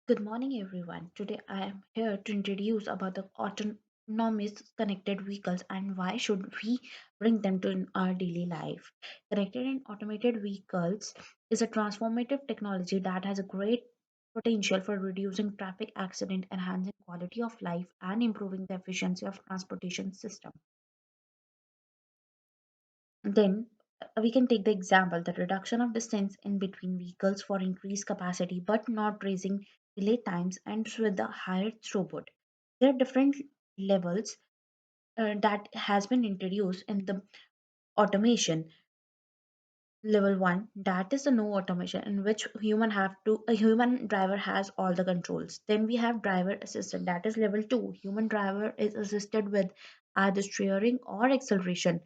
Good morning, everyone. Today I am here to introduce about the autonomous connected vehicles and why should we bring them to in our daily life. Connected and automated vehicles is a transformative technology that has a great potential for reducing traffic accident, enhancing quality of life, and improving the efficiency of transportation system. Then we can take the example the reduction of distance in between vehicles for increased capacity but not raising delay times and with the higher throughput. There are different levels that has been introduced in the automation. Level 1, that is the no automation in which a human driver has all the controls. Then we have driver assistant, that is level 2. Human driver is assisted with either steering or acceleration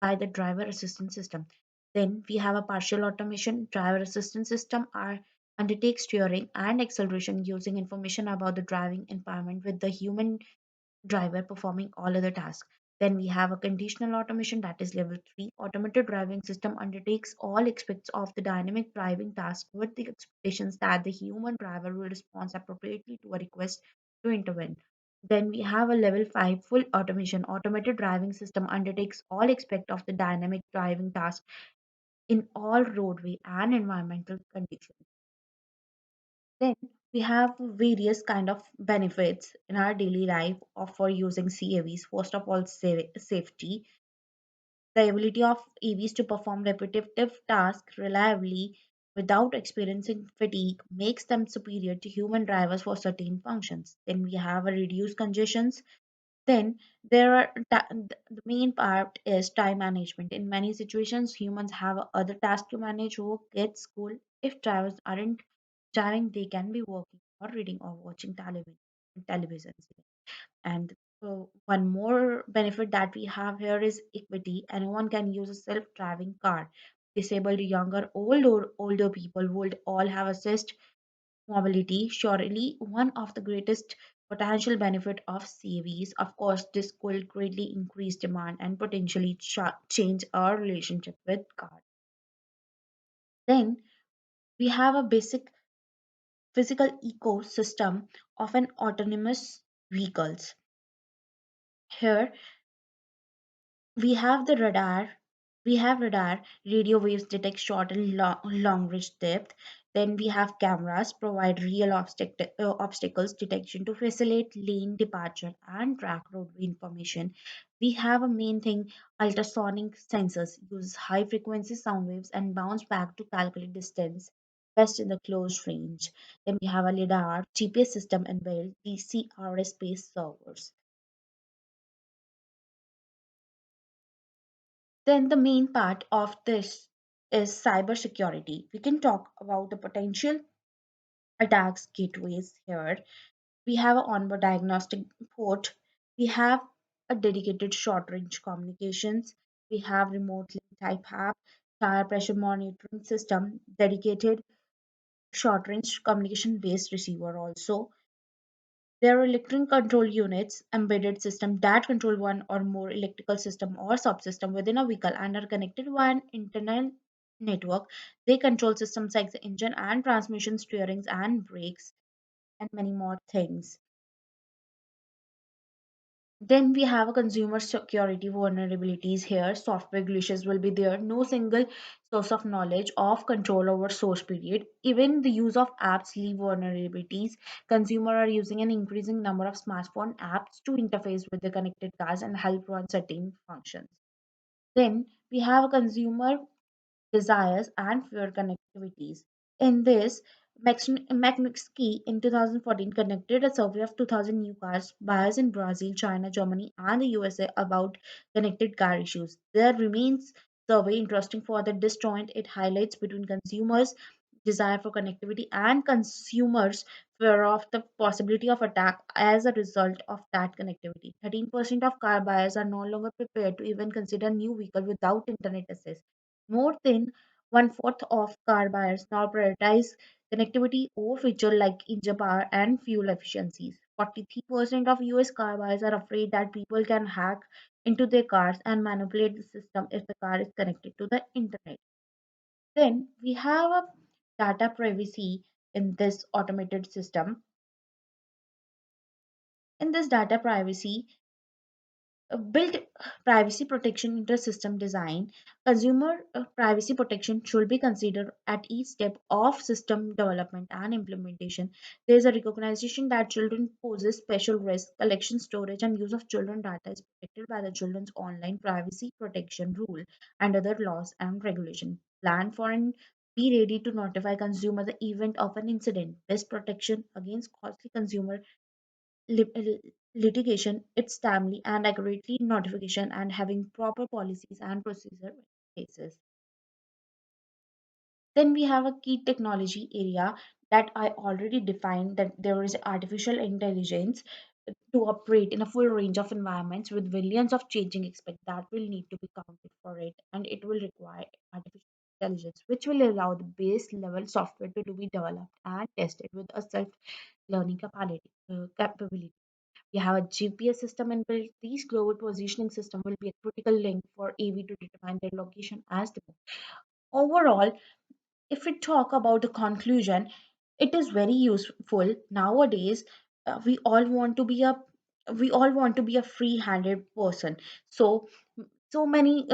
by the driver assistance system. Then we have a partial automation. Driver assistance system are undertake steering and acceleration using information about the driving environment with the human driver performing all other tasks. Then we have a conditional automation, that is level 3. Automated driving system undertakes all aspects of the dynamic driving task with the expectations that the human driver will respond appropriately to a request to intervene. Then we have a level 5 full automation. Automated driving system undertakes all aspects of the dynamic driving task in all roadway and environmental conditions. Then we have various kind of benefits in our daily life of for using CAVs. First of all, safety. The ability of AVs to perform repetitive tasks reliably without experiencing fatigue makes them superior to human drivers for certain functions. Then we have a reduced congestions. Then the main part is time management. In many situations, humans have other tasks to manage: work, kids, school. If drivers aren't driving, they can be working or reading or watching television. And one more benefit that we have here is equity. Anyone can use a self-driving car. Disabled, younger, older people would all have access mobility. Surely one of the greatest potential benefit of CVs. Of course, this could greatly increase demand and potentially change our relationship with cars. Then we have a basic physical ecosystem of an autonomous vehicles. Here we have the radar. We have radar, radio waves detect short and long range depth. Then we have cameras, provide real obstacles detection to facilitate lane departure and track roadway information. We have a main thing, ultrasonic sensors, use high frequency sound waves and bounce back to calculate distance best in the close range. Then we have a LiDAR, GPS system and built DCRS based servers. Then the main part of this is cybersecurity. We can talk about the potential attacks gateways here. We have an onboard diagnostic port. We have a dedicated short range communications. We have remote link type app, tire pressure monitoring system, dedicated short range communication based receiver also. There are electric control units, embedded system that control one or more electrical system or subsystem within a vehicle and are connected via an internet network. They control systems like the engine and transmission, steerings and brakes, and many more things. Then we have a consumer security vulnerabilities here. Software glitches will be there. No single source of knowledge of control over source period. Even the use of apps leave vulnerabilities. Consumer are using an increasing number of smartphone apps to interface with the connected cars and help run certain functions. Then we have a consumer desires and fear connectivities. In this, McNicksky in 2014 conducted a survey of 2,000 new cars buyers in Brazil, China, Germany, and the USA about connected car issues. There remains survey interesting for the disjoint it highlights between consumers' desire for connectivity and consumers' fear of the possibility of attack as a result of that connectivity. 13% of car buyers are no longer prepared to even consider new vehicle without internet access. More than one fourth of car buyers now prioritize connectivity over features like engine power and fuel efficiencies. 43% of US car buyers are afraid that people can hack into their cars and manipulate the system if the car is connected to the internet. Then we have a data privacy. in this automated system. In this data privacy, build privacy protection into system design. Consumer privacy protection should be considered at each step of system development and implementation. There is a recognition that children poses special risk. Collection, storage, and use of children data is protected by the Children's Online Privacy Protection Rule and other laws and regulation. Plan for and be ready to notify consumer the event of an incident. Best protection against costly consumer litigation, its timely and accurately notification and having proper policies and procedure in cases. Then we have a key technology area that I already defined, that there is artificial intelligence to operate in a full range of environments with billions of changing expect that will need to be counted for it, and it will require artificial intelligence which will allow the base level software to be developed and tested with a self learning capability. We have a GPS system inbuilt. These global positioning system will be a critical link for AV to determine their location as the overall. If we talk about the conclusion, it is very useful nowadays. We all want to be a free-handed person. So so many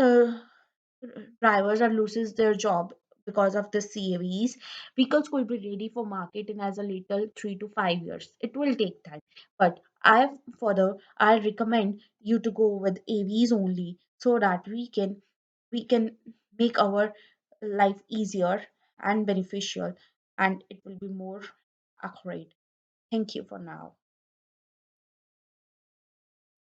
drivers are loses their job because of the CAVs. Vehicles could be ready for market in as a little 3 to 5 years. It will take time, but I recommend you to go with AVs only so that we can make our life easier and beneficial, and it will be more accurate. Thank you for now.